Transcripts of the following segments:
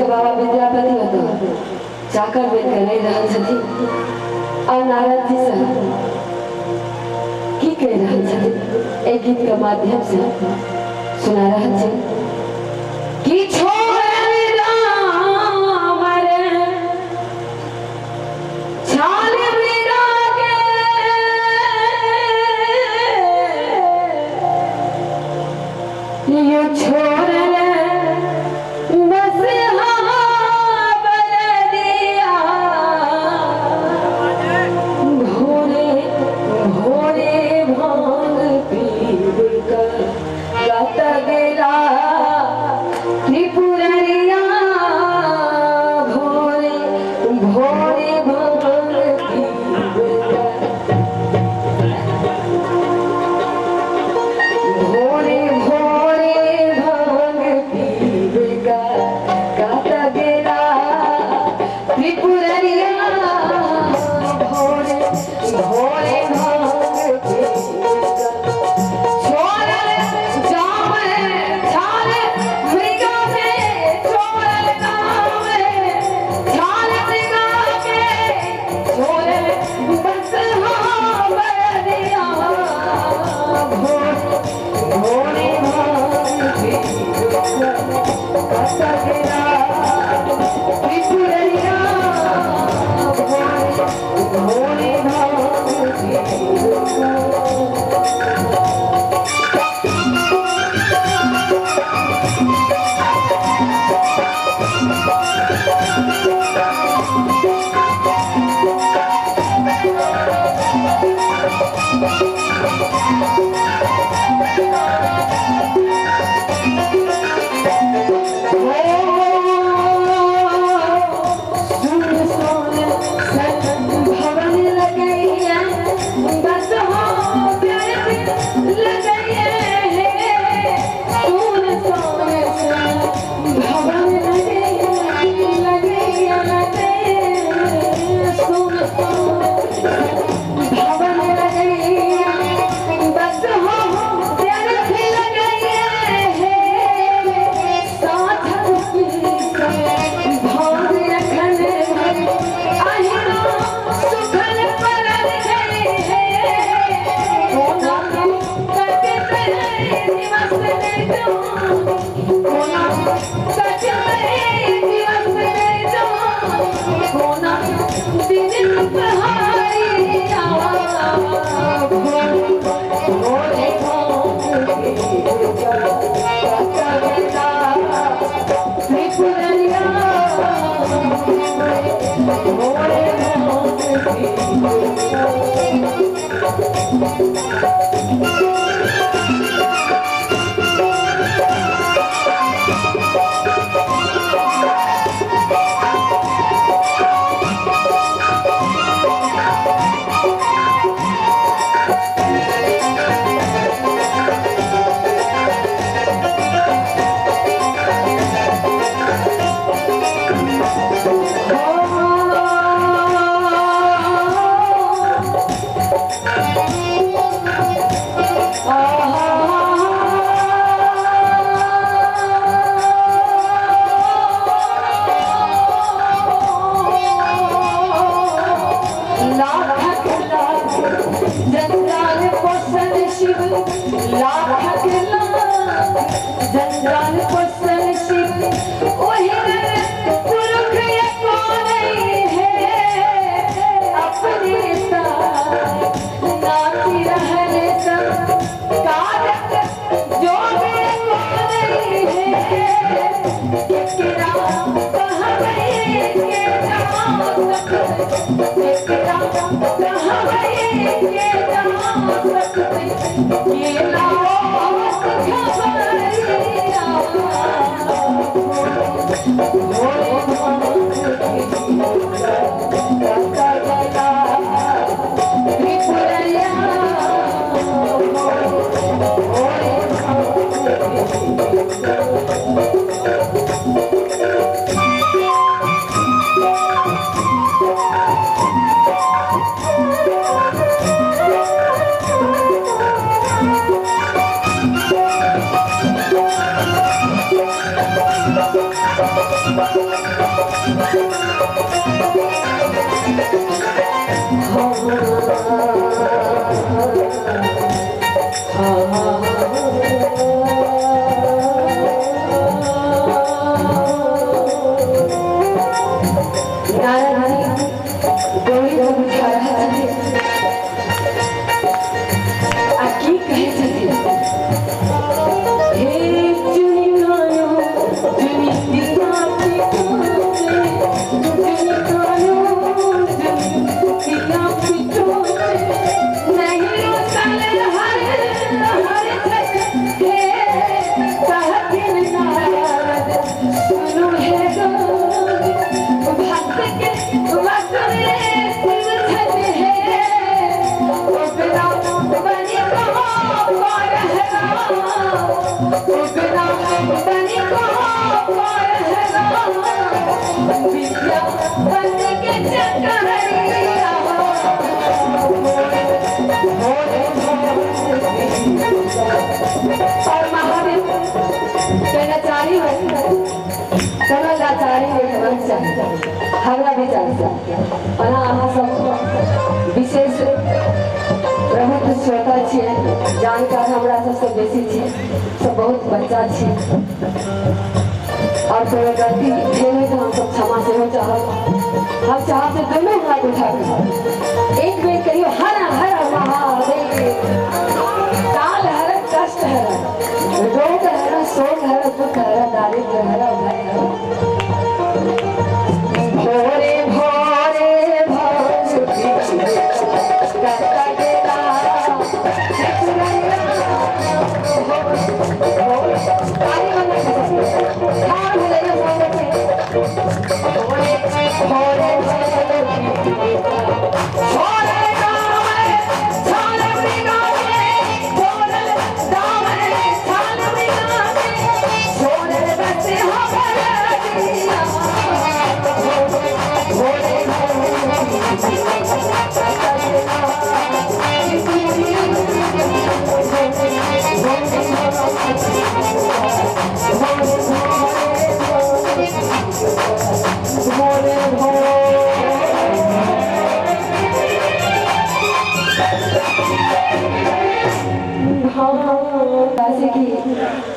बाबा विद्यापति હતો ચાકર બેન કહી રહ્યા છે और नारद जी से की कह रहा है एक गीत के माध्यम से सुना रहा है कि गाता गेला हमरा भी जानता और अहाँ सब विशेष प्रमुख श्रोता छियै, जानकार हमरा सबसे बेसी छियै, सब बहुत बच्चा छियै। और तो गलती खेले तो हम सब क्षमा से हो हम चाहते दोनों हाथ उठाकर एक बेर करियो हर हर महादेव। काल हर कष्ट हर रोग हर शोक हर दुख हर दारिद्र हर भय हर भोरे भोरे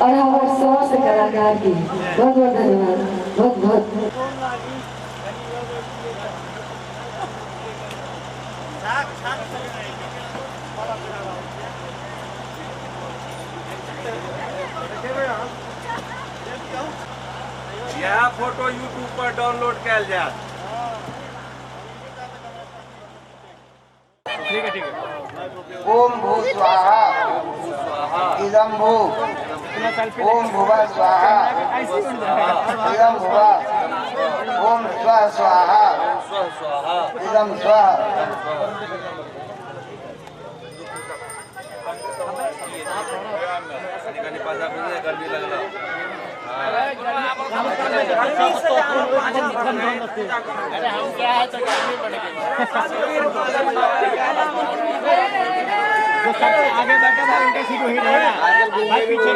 और हमारे समस्त कलाकार की बहुत बहुत धन्यवाद। बहुत बहुत यह फोटो यूट्यूब पर डाउनलोड किया जाए। ठीक है ठीक है। ओम भू स्वाहा इदम भू ओम भुवा स्वाहा इदम भुवा ओम स्व स्वाहा इदम स्व। गर्मी लग रहा अरे हम क्या है तो गर्मी पड़ गई जो सबसे आगे बैठा था उनका सीट वही रहेगा भाई पीछे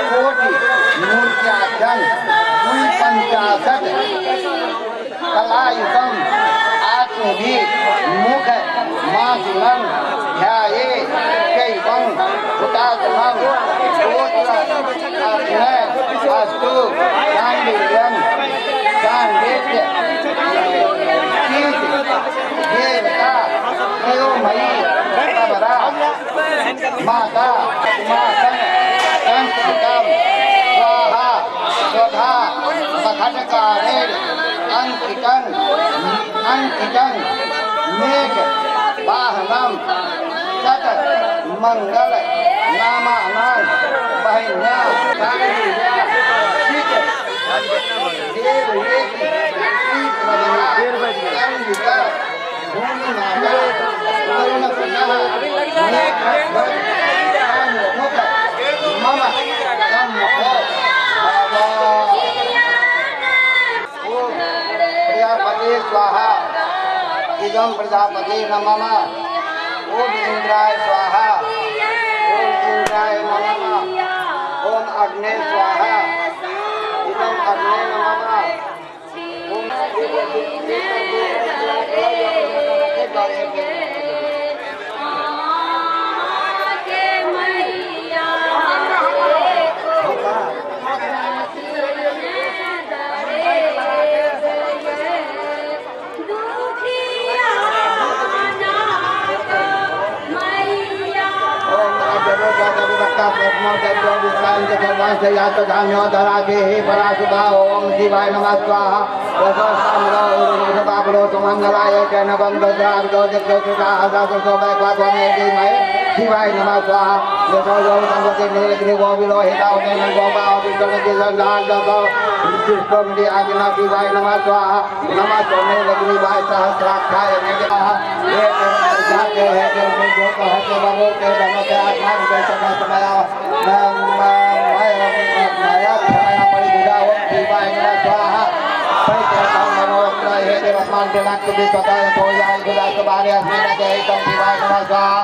कोटि मूर्त्याख्यं पंचाशत कलायुगम आत्मभी मुख मातुलं ध्याये कैवं हुतात्मं गोत्र अस्तु गांधीर्यं गांधीर्य देवता प्रियोमयी कबरा माता संस्कृतम स्वाहा स्वधा मखटकारेण अंकितं मेघ वाहनम सत मंगल नामानां बहिन्या गांधीर्या शित देवयेति श्रीप्रभा अंगिका भूमिनाथा वरुणपुनः मम प्रजापति स्वाहा इदं प्रजापति नमः। ओम इंद्राय स्वाहा ओम इंद्राय नमः। ओम अग्ने स्वाहा इदं अग्ने नमः। ओम शिवाय नमः स्वाहा मंगलाय शिवाय नमः स्वाहा नीलगिरी गोविलो आज्ञा शिवाय नमः स्वाहा नमः नीलगिरी वाय सहस्राक्षाय जाते हैं मान के नाक के स्वतः तो जाए गुलाब के बारे में न कहे कम शिवाय नमः स्वाहा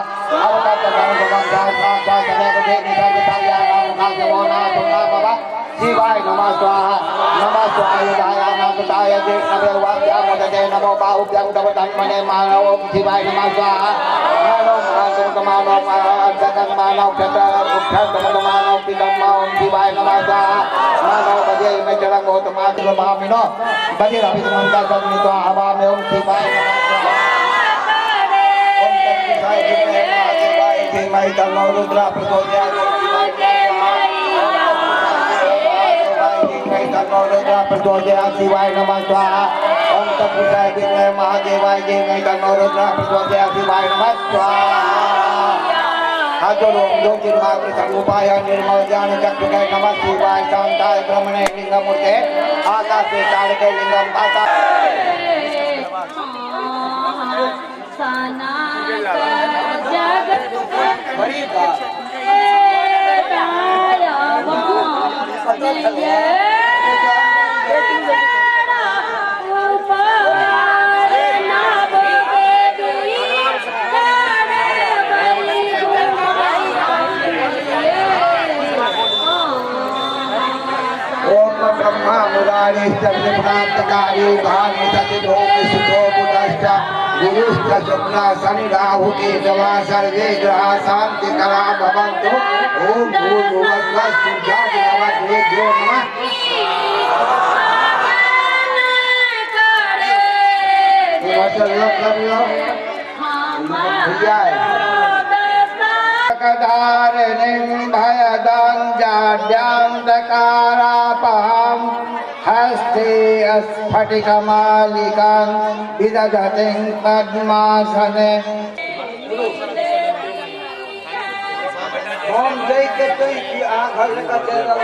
अब का भगवान का साथ समय को देख निकल के ताया नाम का के वो ना तुमना बाबा शिवाय नमः स्वाहा युधाया नाम ताय देख नवे वाक्या मोदते नमो बाहुभ्यं तव तन्मने मानव शिवाय नमः स्वाहा मानव मानव जगन मानव क्षत्र उठन मानव पितम ओम शिवाय नमः स्वाहा मानव बजे में चला गौतमात्र भामिनो बजे रवि मंता सन्नितो हवामे ओम शिवाय नमः स्वाहा ओम तत्साय शिवाय शिवाय तन्नो रुद्र प्रचोदयात् शिवाय शिवाय नमः स्वाहा ओम तत्पुरुषाय विद्महे महादेवाय धीमहि तन्नो रुद्रः प्रचोदयात् शिवाय नमः स्वाहा हाथों ओम ज्योतिर्मागृतरूपाय निर्मल ज्ञान चक्षुषे नमः शिवाय शांताय ब्रह्मणे लिंगमूर्ते आकाशे तारके लिंगम आकाश ब्रह्मा मुरारी प्राप्तकारी भानु सतिभोग सुखो बुधश्च गुरुश्च शुक्ला शनि राहु केतवा सर्वे ग्रहा शांति करा भवन्तु ओम भूर्भुवस्सुः सूर्याय नमः धारिणीं भयदां जाड्यान्धकारापहां हस्ते स्फटिकमालिकां विदधतीं पद्मासने ओम जय के तुई की आंखल का चेहरा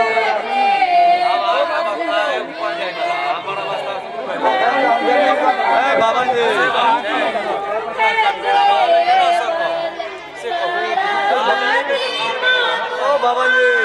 बाबा जी ओ बाबा जी